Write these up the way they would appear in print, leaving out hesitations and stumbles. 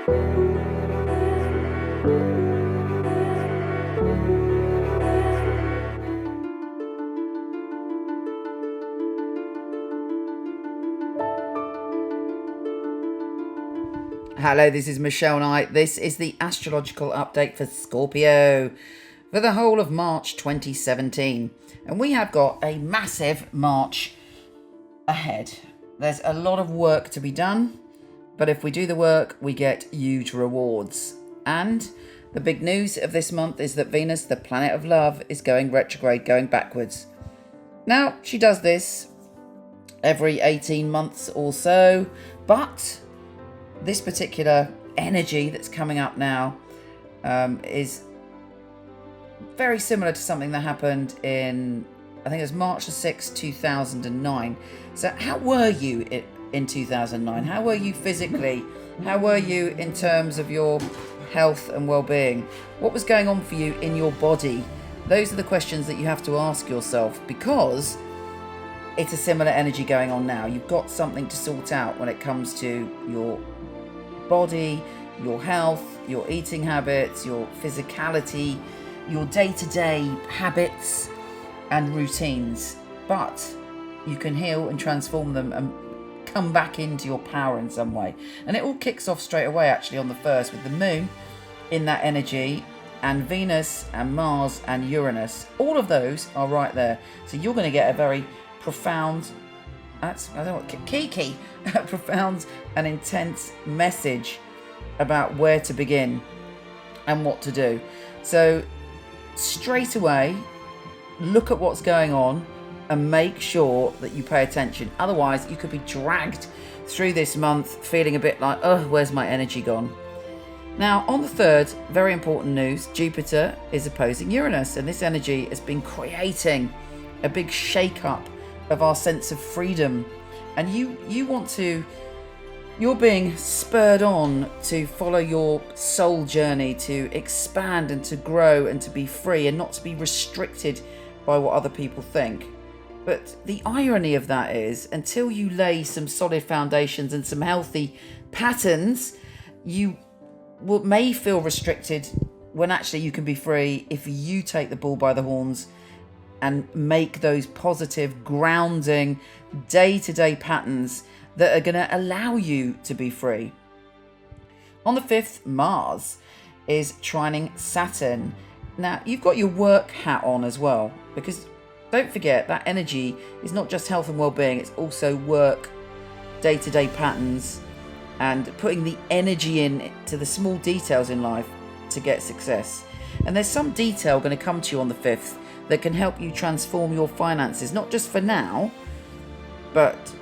Hello, this is Michele Knight. This is the astrological update for Scorpio for the whole of March 2017. And we have got a massive March ahead. There's a lot of work to be done, but if we do the work, we get huge rewards. And the big news of this month is that Venus, the planet of love, is going retrograde, going backwards. Now, she does this every 18 months or so, but this particular energy that's coming up now is very similar to something that happened in, I think it was March the 6th, 2009. So how were you in 2009? How were you physically? How were you in terms of your health and well-being? What was going on for you in your body? Those are the questions that you have to ask yourself, because it's a similar energy going on now. You've got something to sort out when it comes to your body, your health, your eating habits, your physicality, your day-to-day habits and routines. But you can heal and transform them and come back into your power in some way. And it all kicks off straight away actually on the 1st with the moon in that energy, and Venus and Mars and Uranus. All of those are right there. So you're going to get a very profound, profound and intense message about where to begin and what to do. So straight away, look at what's going on and make sure that you pay attention. Otherwise, you could be dragged through this month feeling a bit like, oh, where's my energy gone? Now, on the 3rd, very important news, Jupiter is opposing Uranus, and this energy has been creating a big shake-up of our sense of freedom. And you're being spurred on to follow your soul journey, to expand and to grow and to be free and not to be restricted by what other people think. But the irony of that is, until you lay some solid foundations and some healthy patterns, you may feel restricted when actually you can be free if you take the bull by the horns and make those positive, grounding, day-to-day patterns that are going to allow you to be free. On the 5th, Mars is trining Saturn. Now, you've got your work hat on as well, because don't forget that energy is not just health and well-being, it's also work, day-to-day patterns, and putting the energy in to the small details in life to get success. And there's some detail going to come to you on the 5th that can help you transform your finances, not just for now, but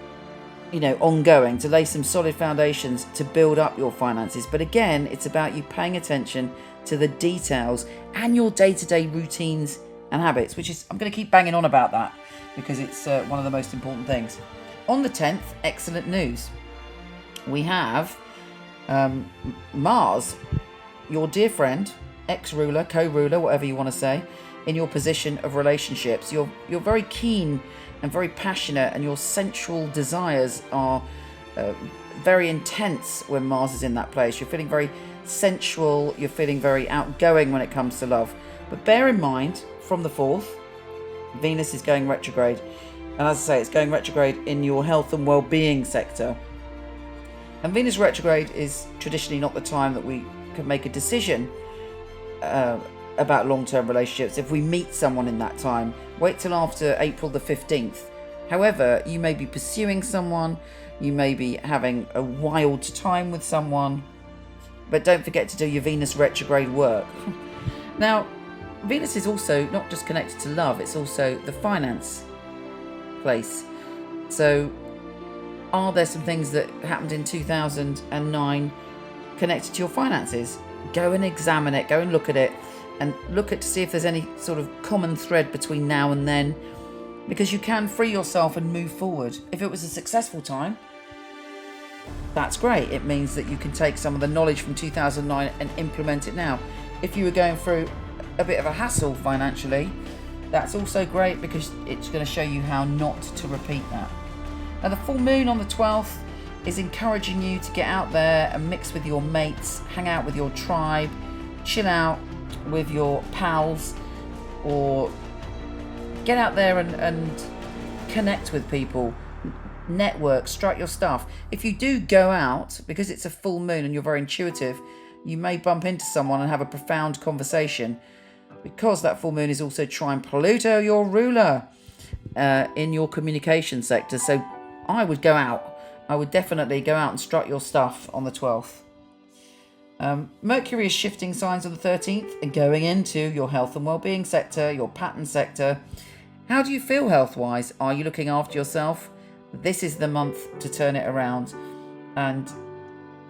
ongoing, to lay some solid foundations to build up your finances. But again, it's about you paying attention to the details and your day-to-day routines and habits, which is, I'm going to keep banging on about that because it's one of the most important things. On the 10th, excellent news. We have Mars, your dear friend, ex-ruler, co-ruler, whatever you want to say, in your position of relationships. You're very keen and very passionate, and your sensual desires are very intense when Mars is in that place. You're feeling very sensual, you're feeling very outgoing when it comes to love. But bear in mind, from the 4th, Venus is going retrograde. And as I say, it's going retrograde in your health and well-being sector. And Venus retrograde is traditionally not the time that we can make a decision about long-term relationships. If we meet someone in that time, wait till after April the 15th. However, you may be pursuing someone, you may be having a wild time with someone, but don't forget to do your Venus retrograde work. Now, Venus is also not just connected to love, it's also the finance place. So are there some things that happened in 2009 connected to your finances? Go and examine it, go and look at it, and look at to see if there's any sort of common thread between now and then, because you can free yourself and move forward. If it was a successful time, that's great. It means that you can take some of the knowledge from 2009 and implement it now. If you were going through a bit of a hassle financially, that's also great, because it's going to show you how not to repeat that. Now, the full moon on the 12th is encouraging you to get out there and mix with your mates, hang out with your tribe, chill out with your pals, or get out there and connect with people, network, strut your stuff. If you do go out, because it's a full moon and you're very intuitive, you may bump into someone and have a profound conversation, because that full moon is also trine Pluto, your ruler, in your communication sector. So I would go out. I would definitely go out and strut your stuff on the 12th. Mercury is shifting signs on the 13th and going into your health and well-being sector, your pattern sector. How do you feel health-wise? Are you looking after yourself? This is the month to turn it around, and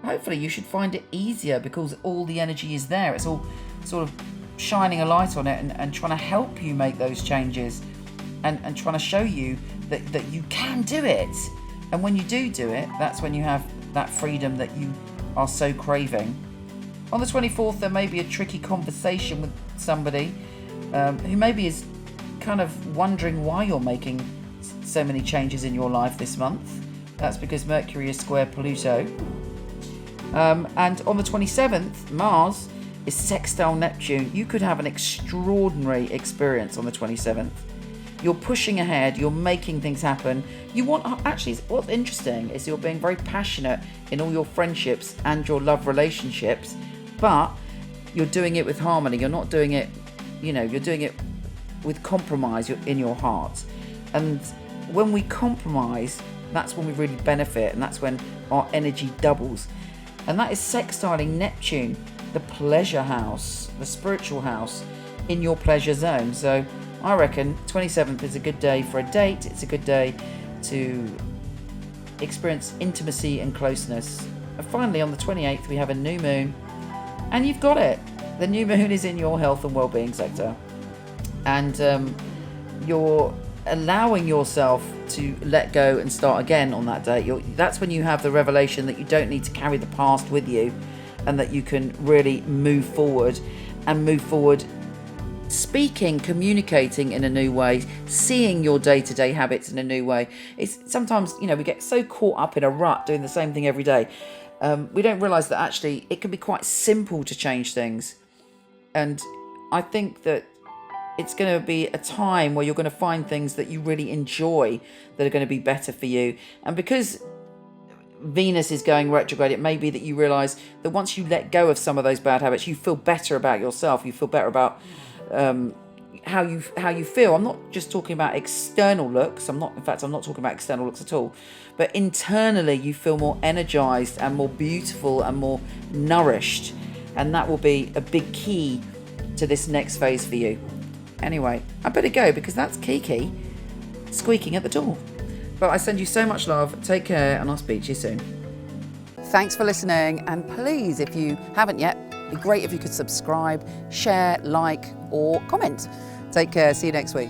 hopefully you should find it easier because all the energy is there. It's all sort of shining a light on it and trying to help you make those changes and trying to show you that you can do it. And when you do it, that's when you have that freedom that you are so craving. On the 24th, there may be a tricky conversation with somebody who maybe is kind of wondering why you're making so many changes in your life this month. That's because Mercury is square Pluto. And on the 27th, Mars is sextile Neptune. You could have an extraordinary experience on the 27th. You're pushing ahead, you're making things happen. You want, actually, what's interesting is you're being very passionate in all your friendships and your love relationships, but you're doing it with harmony. You're not doing it, you're doing it with compromise in your heart. And when we compromise, that's when we really benefit, and that's when our energy doubles. And that is sextiling Neptune, the pleasure house, the spiritual house in your pleasure zone. So I reckon 27th is a good day for a date. It's a good day to experience intimacy and closeness. And finally, on the 28th, we have a new moon, and you've got it. The new moon is in your health and well-being sector, and you're allowing yourself to let go and start again on that day. That's when you have the revelation that you don't need to carry the past with you, and that you can really move forward speaking, communicating in a new way, seeing your day-to-day habits in a new way. It's sometimes, we get so caught up in a rut doing the same thing every day. We don't realize that actually it can be quite simple to change things. And I think that it's going to be a time where you're going to find things that you really enjoy that are going to be better for you. And because Venus is going retrograde, it may be that you realize that once you let go of some of those bad habits, you feel better about yourself. You feel better about how you feel. I'm not just talking about external looks. I'm not talking about external looks at all. But internally, you feel more energized and more beautiful and more nourished. And that will be a big key to this next phase for you. Anyway, I better go because that's Kiki squeaking at the door. But I send you so much love. Take care, and I'll speak to you soon. Thanks for listening. And please, if you haven't yet, it'd be great if you could subscribe, share, like, or comment. Take care. See you next week.